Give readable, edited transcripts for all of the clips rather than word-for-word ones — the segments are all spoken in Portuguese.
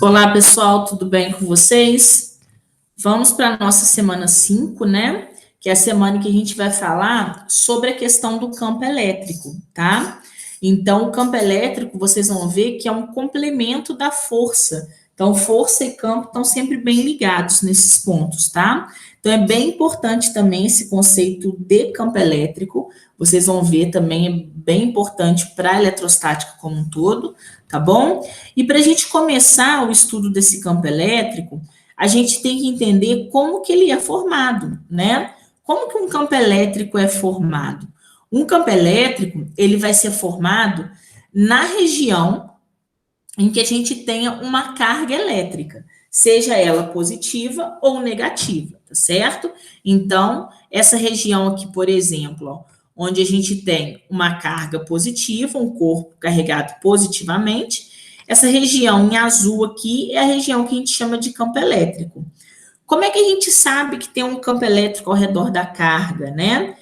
Olá, pessoal, tudo bem com vocês? Vamos para a nossa semana 5, né? Que é a semana que a gente vai falar sobre a questão do campo elétrico, tá? Então, o campo elétrico, vocês vão ver que é um complemento da força. Então, força e campo estão sempre bem ligados nesses pontos, tá? Então, é bem importante também esse conceito de campo elétrico. Vocês vão ver também, é bem importante para a eletrostática como um todo, tá bom? E para a gente começar o estudo desse campo elétrico, a gente tem que entender como que ele é formado, né? Como que um campo elétrico é formado? Um campo elétrico, ele vai ser formado na região em que a gente tenha uma carga elétrica, seja ela positiva ou negativa, tá certo? Então, essa região aqui, por exemplo, ó, onde a gente tem uma carga positiva, um corpo carregado positivamente, essa região em azul aqui é a região que a gente chama de campo elétrico. Como é que a gente sabe que tem um campo elétrico ao redor da carga, né?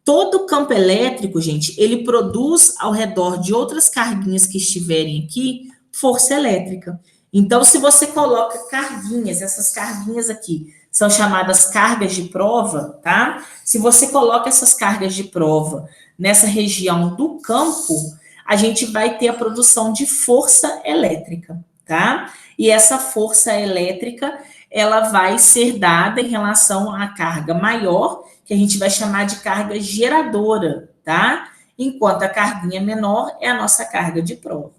Todo campo elétrico, gente, ele produz ao redor de outras carguinhas que estiverem aqui, força elétrica. Então, se você coloca carguinhas, essas carguinhas aqui são chamadas cargas de prova, tá? Se você coloca essas cargas de prova nessa região do campo, a gente vai ter a produção de força elétrica, tá? E essa força elétrica, ela vai ser dada em relação à carga maior, que a gente vai chamar de carga geradora, tá? Enquanto a carguinha menor é a nossa carga de prova,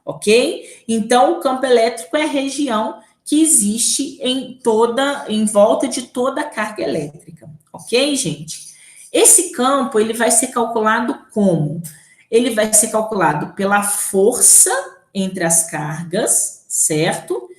ok? Então, o campo elétrico é a região que existe em volta de toda a carga elétrica, ok, gente? Esse campo, ele vai ser calculado como? Ele vai ser calculado pela força entre as cargas, certo?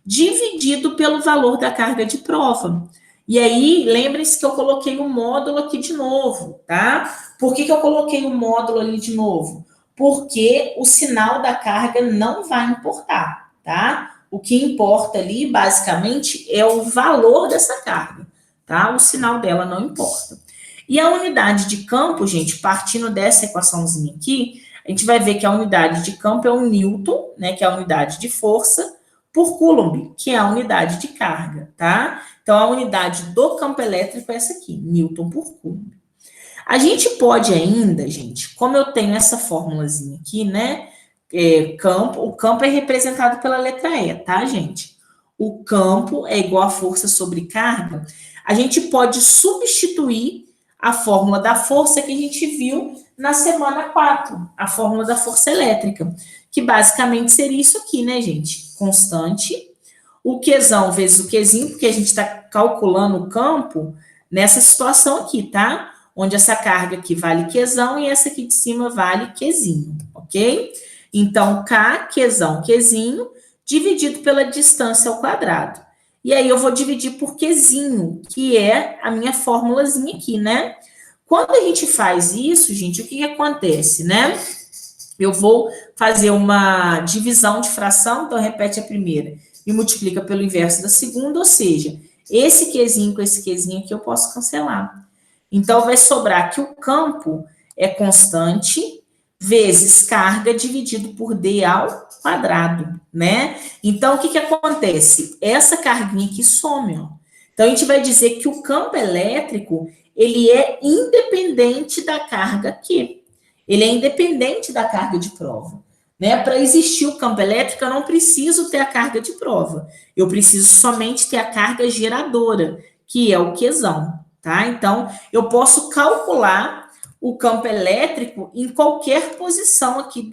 Dividido pelo valor da carga de prova. E aí, lembrem-se que eu coloquei o módulo aqui de novo, tá? Por que eu coloquei o módulo ali de novo? Porque o sinal da carga não vai importar, tá? O que importa ali, basicamente, é o valor dessa carga, tá? O sinal dela não importa. E a unidade de campo, gente, partindo dessa equaçãozinha aqui, a gente vai ver que a unidade de campo é um Newton, né, que é a unidade de força, por Coulomb, que é a unidade de carga, tá? Então, a unidade do campo elétrico é essa aqui, Newton por Coulomb. A gente pode ainda, gente, como eu tenho essa formulazinha aqui, né? O campo é representado pela letra E, tá, gente? O campo é igual a força sobre carga. A gente pode substituir a fórmula da força que a gente viu na semana 4, a fórmula da força elétrica, que basicamente seria isso aqui, né, gente? Constante, o Qzão vezes o Qzinho, porque a gente está calculando o campo nessa situação aqui, tá? Onde essa carga aqui vale Qzão e essa aqui de cima vale Qzinho, ok? Então, K, Qzão, Qzinho, dividido pela distância ao quadrado. E aí eu vou dividir por Qzinho, que é a minha formulazinha aqui, né? Quando a gente faz isso, gente, o que acontece, né? Eu vou fazer uma divisão de fração, então repete a primeira e multiplica pelo inverso da segunda, ou seja, esse Qzinho com esse Qzinho aqui eu posso cancelar. Então, vai sobrar que o campo é constante vezes carga dividido por D ao quadrado, né? Então, o que acontece? Essa carguinha aqui some, ó. Então, a gente vai dizer que o campo elétrico, ele é independente da carga aqui. Ele é independente da carga de prova. Né? Para existir o campo elétrico, eu não preciso ter a carga de prova. Eu preciso somente ter a carga geradora, que é o Qzão. Tá? Então, eu posso calcular o campo elétrico em qualquer posição aqui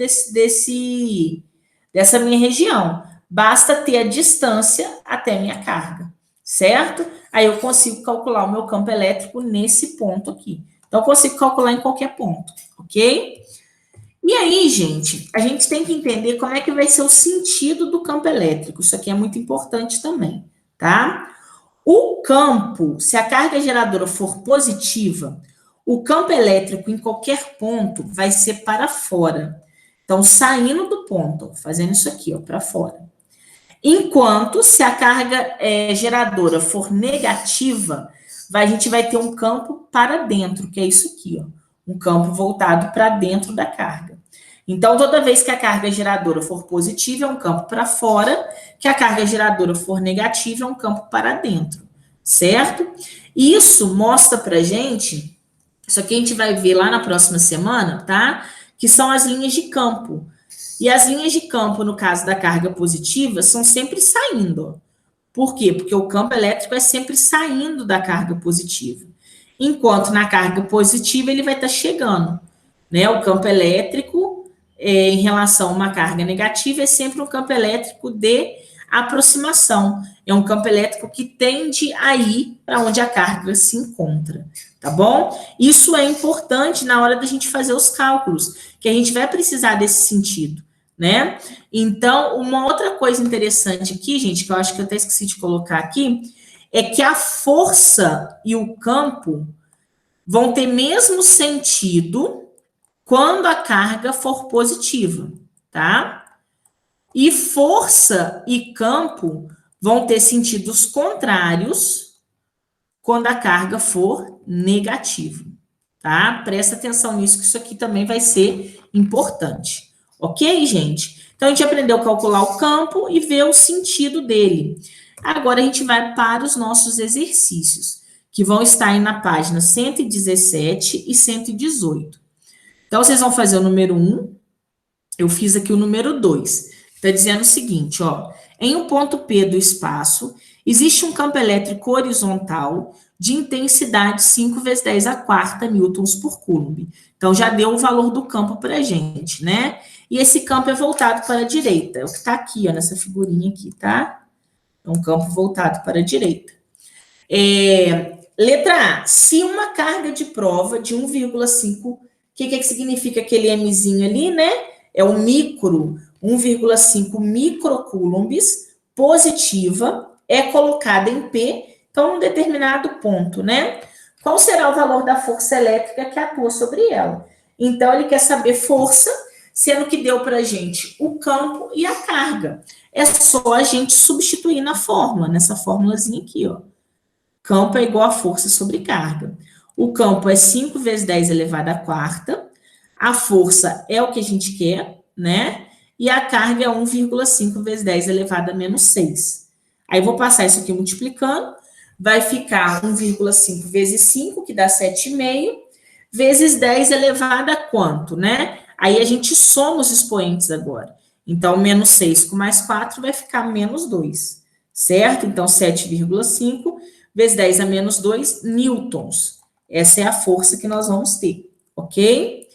dessa minha região. Basta ter a distância até minha carga, certo? Aí eu consigo calcular o meu campo elétrico nesse ponto aqui. Então, eu consigo calcular em qualquer ponto, ok? E aí, gente, a gente tem que entender como é que vai ser o sentido do campo elétrico. Isso aqui é muito importante também, tá? O campo, se a carga geradora for positiva, o campo elétrico em qualquer ponto vai ser para fora. Então, saindo do ponto, fazendo isso aqui, ó, para fora. Enquanto, se a carga geradora for negativa, a gente vai ter um campo para dentro, que é isso aqui, ó. Um campo voltado para dentro da carga. Então, toda vez que a carga geradora for positiva, é um campo para fora, que a carga geradora for negativa, é um campo para dentro, certo? Isso mostra para gente, isso aqui a gente vai ver lá na próxima semana, tá? Que são as linhas de campo. E as linhas de campo, no caso da carga positiva, são sempre saindo, ó. Por quê? Porque o campo elétrico é sempre saindo da carga positiva. Enquanto na carga positiva ele vai estar chegando, né? O campo elétrico, em relação a uma carga negativa, é sempre um campo elétrico de aproximação. É um campo elétrico que tende a ir para onde a carga se encontra, tá bom? Isso é importante na hora da gente fazer os cálculos, que a gente vai precisar desse sentido, né? Então, uma outra coisa interessante aqui, gente, que eu acho que eu até esqueci de colocar aqui, é que a força e o campo vão ter mesmo sentido quando a carga for positiva, tá? E força e campo vão ter sentidos contrários quando a carga for negativa, tá? Presta atenção nisso, que isso aqui também vai ser importante. Ok, gente? Então, a gente aprendeu a calcular o campo e ver o sentido dele. Agora, a gente vai para os nossos exercícios, que vão estar aí na página 117 e 118. Então, vocês vão fazer o número 1, eu fiz aqui o número 2. Está dizendo o seguinte, ó. Em um ponto P do espaço, existe um campo elétrico horizontal de intensidade 5 vezes 10 a quarta newtons por coulomb. Então, já deu o valor do campo para a gente, né? E esse campo é voltado para a direita. É o que está aqui, ó, nessa figurinha aqui, tá? É um campo voltado para a direita. Letra A. Se uma carga de prova de 1,5, o que significa aquele Mzinho ali, né? É o micro, 1,5 microcoulombs, positiva, é colocada em P, então, um determinado ponto, né? Qual será o valor da força elétrica que atua sobre ela? Então, ele quer saber força, sendo que deu para a gente o campo e a carga. É só a gente substituir na fórmula, nessa fórmulazinha aqui, ó. Campo é igual a força sobre carga. O campo é 5 vezes 10 elevado à quarta. A força é o que a gente quer, né? E a carga é 1,5 vezes 10 elevado a menos 6. Aí, vou passar isso aqui multiplicando. Vai ficar 1,5 vezes 5, que dá 7,5, vezes 10 elevado a quanto, né? Aí, a gente soma os expoentes agora. Então, menos 6 com mais 4 vai ficar menos 2, certo? Então, 7,5 vezes 10 a menos 2 newtons. Essa é a força que nós vamos ter, ok?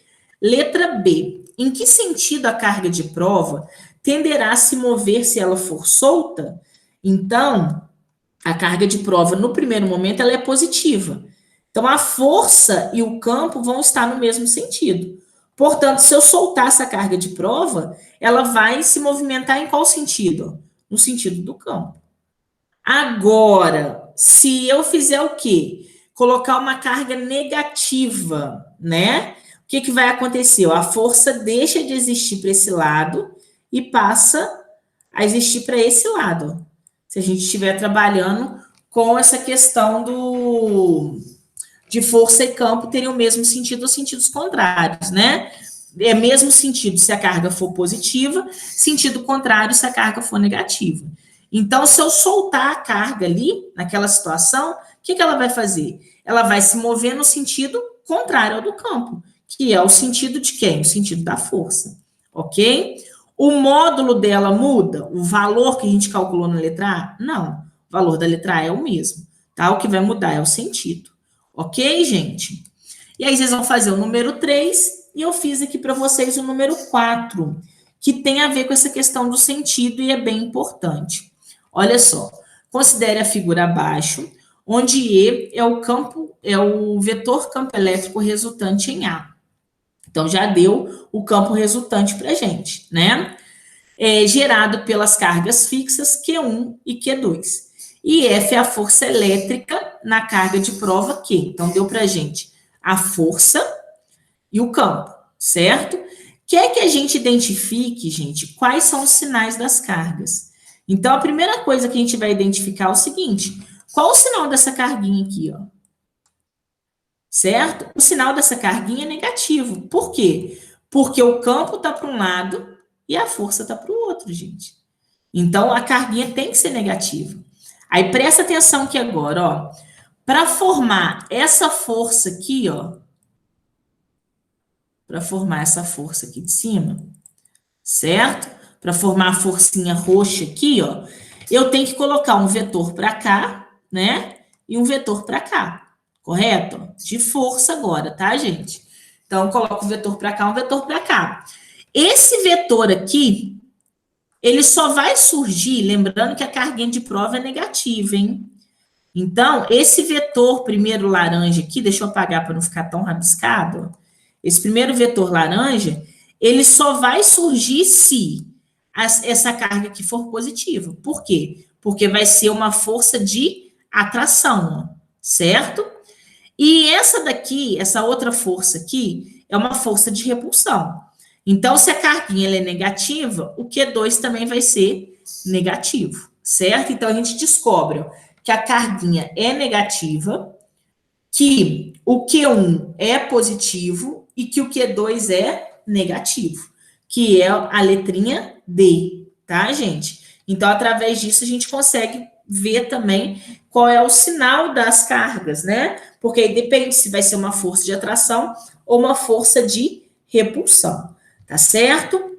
Letra B. Em que sentido a carga de prova tenderá a se mover se ela for solta? Então, a carga de prova, no primeiro momento, ela é positiva. Então, a força e o campo vão estar no mesmo sentido. Portanto, se eu soltar essa carga de prova, ela vai se movimentar em qual sentido? No sentido do campo. Agora, se eu fizer o quê? Colocar uma carga negativa, né? O que vai acontecer? A força deixa de existir para esse lado e passa a existir para esse lado. Se a gente estiver trabalhando com essa questão de força e campo, teriam o mesmo sentido ou sentidos contrários, né? É mesmo sentido se a carga for positiva, sentido contrário se a carga for negativa. Então, se eu soltar a carga ali, naquela situação, o que ela vai fazer? Ela vai se mover no sentido contrário ao do campo, que é o sentido de quem? O sentido da força, ok? O módulo dela muda? O valor que a gente calculou na letra A? Não, o valor da letra A é o mesmo, tá? O que vai mudar é o sentido, ok, gente? E aí, vocês vão fazer o número 3, e eu fiz aqui para vocês o número 4, que tem a ver com essa questão do sentido e é bem importante. Olha só, considere a figura abaixo, onde E é o vetor campo elétrico resultante em A. Então, já deu o campo resultante para a gente, né? Gerado pelas cargas fixas Q1 e Q2. E F é a força elétrica na carga de prova Q. Então, deu para a gente a força e o campo, certo? Quer que a gente identifique, gente, quais são os sinais das cargas. Então, a primeira coisa que a gente vai identificar é o seguinte: qual o sinal dessa carguinha aqui, ó? Certo? O sinal dessa carguinha é negativo. Por quê? Porque o campo está para um lado e a força está para o outro, gente. Então, a carguinha tem que ser negativa. Aí, presta atenção aqui agora, ó. Para formar essa força aqui, ó. Para formar essa força aqui de cima, certo? Para formar a forcinha roxa aqui, ó. Eu tenho que colocar um vetor para cá, né? E um vetor para cá, correto? De força agora, tá, gente? Então, eu coloco um vetor para cá, um vetor para cá. Esse vetor aqui, ele só vai surgir, lembrando que a carguinha de prova é negativa, hein? Então, esse vetor primeiro laranja aqui, deixa eu apagar para não ficar tão rabiscado. Esse primeiro vetor laranja, ele só vai surgir se essa carga aqui for positiva. Por quê? Porque vai ser uma força de atração, certo? E essa daqui, essa outra força aqui, é uma força de repulsão. Então, se a carguinha ela é negativa, o Q2 também vai ser negativo, certo? Então, a gente descobre que a carguinha é negativa, que o Q1 é positivo e que o Q2 é negativo, que é a letrinha D, tá, gente? Então, através disso, a gente consegue ver também qual é o sinal das cargas, né? Porque aí depende se vai ser uma força de atração ou uma força de repulsão, tá certo?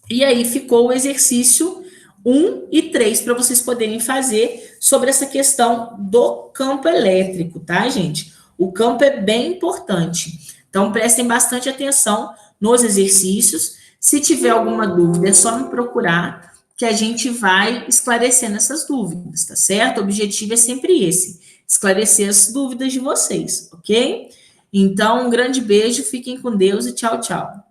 E aí ficou o exercício 1 e 3 para vocês poderem fazer sobre essa questão do campo elétrico, tá, gente? O campo é bem importante. Então, prestem bastante atenção nos exercícios. Se tiver alguma dúvida, é só me procurar que a gente vai esclarecendo essas dúvidas, tá certo? O objetivo é sempre esse, esclarecer as dúvidas de vocês, ok? Então, um grande beijo, fiquem com Deus e tchau, tchau.